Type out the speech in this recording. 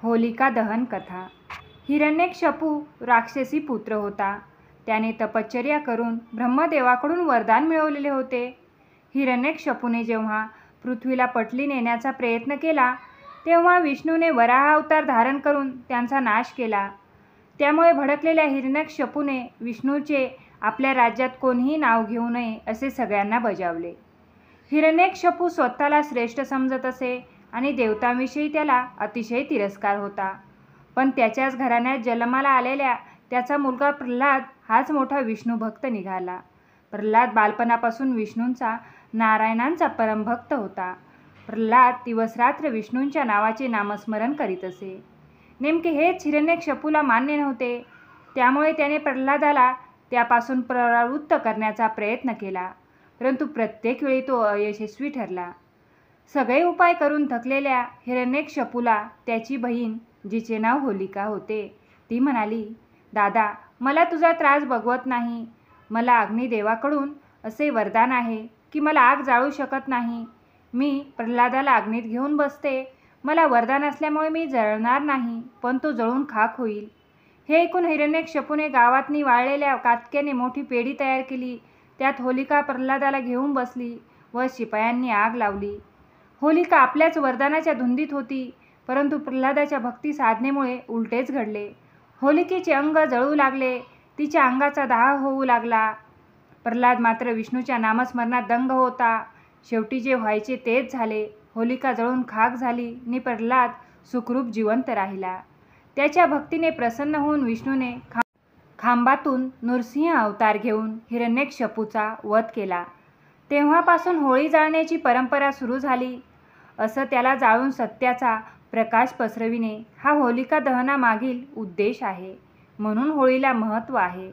होलिका दहन कथा। हिरण्यकशिपू राक्षसी पुत्र होता. त्याने तपश्चर्या करून ब्रह्मदेवाकडून वरदान मिळवलेले होते. हिरण्यकशिपूने जेव्हा पृथ्वीला पटली नेण्याचा प्रयत्न केला तेव्हा विष्णूने वराह अवतार धारण करून त्यांचा नाश केला. त्यामुळे भडकलेल्या हिरण्यकशिपूने विष्णूचे आपल्या राज्यात कोणीही नाव घेऊ नये असे सगळ्यांना बजावले. हिरण्यकशिपू स्वतःला श्रेष्ठ समजत असे आणि देवतांविषयी त्याला अतिशय तिरस्कार होता. पण त्याच्याच घराण्यात जन्माला आलेल्या त्याचा मुलगा प्रल्हाद हाच मोठा विष्णुभक्त निघाला. प्रल्हाद बालपणापासून विष्णूंचा, नारायणांचा परमभक्त होता. प्रल्हाद दिवसरात्र विष्णूंच्या नावाचे नामस्मरण करीत असे. नेमके हेच हिरण्यकशिपूला मान्य नव्हते. त्यामुळे त्याने प्रल्हादाला त्यापासून परावृत्त करण्याचा प्रयत्न केला, परंतु प्रत्येक वेळी तो अयशस्वी ठरला. सगळे उपाय करून थकलेल्या हिरण्यकशिपूला त्याची बहीण, जिचे नाव होलिका होते, ती म्हणाली, दादा, मला तुझा त्रास बघवत नाही. मला अग्निदेवाकडून असे वरदान आहे की मला आग जाळू शकत नाही. मी प्रल्हादाला अग्नीत घेऊन बसते. मला वरदान असल्यामुळे मी जळणार नाही, पण तो जळून खाक होईल. हे ऐकून हिरण्यकशिपूने गावातनी वाळलेल्या काटक्याने मोठी पेढी तयार केली. त्यात होलिका प्रल्हादाला घेऊन बसली व शिपायांनी आग लावली. होलिका आपल्याच वरदानाच्या धुंदीत होती, परंतु प्रल्हादाच्या भक्ती साधनेमुळे उलटेच घडले. होलिकेचे अंग जळू लागले. तिच्या अंगाचा दाह होऊ लागला. प्रल्हाद मात्र विष्णूच्या नामस्मरणात दंग होता. शेवटी जे व्हायचे तेच झाले. होलिका जळून खाक झाली आणि प्रल्हाद सुखरूप जिवंत राहिला. त्याच्या भक्तीने प्रसन्न होऊन विष्णूने खांबातून नृसिंह अवतार घेऊन हिरण्यकशिपूचा वध केला. तेव्हापासून होळी जाळण्याची परंपरा सुरू झाली. असं त्याला जाळून सत्याचा प्रकाश पसरविणे हा होलिका दहनामागील उद्देश आहे. म्हणून होळीला महत्त्व आहे.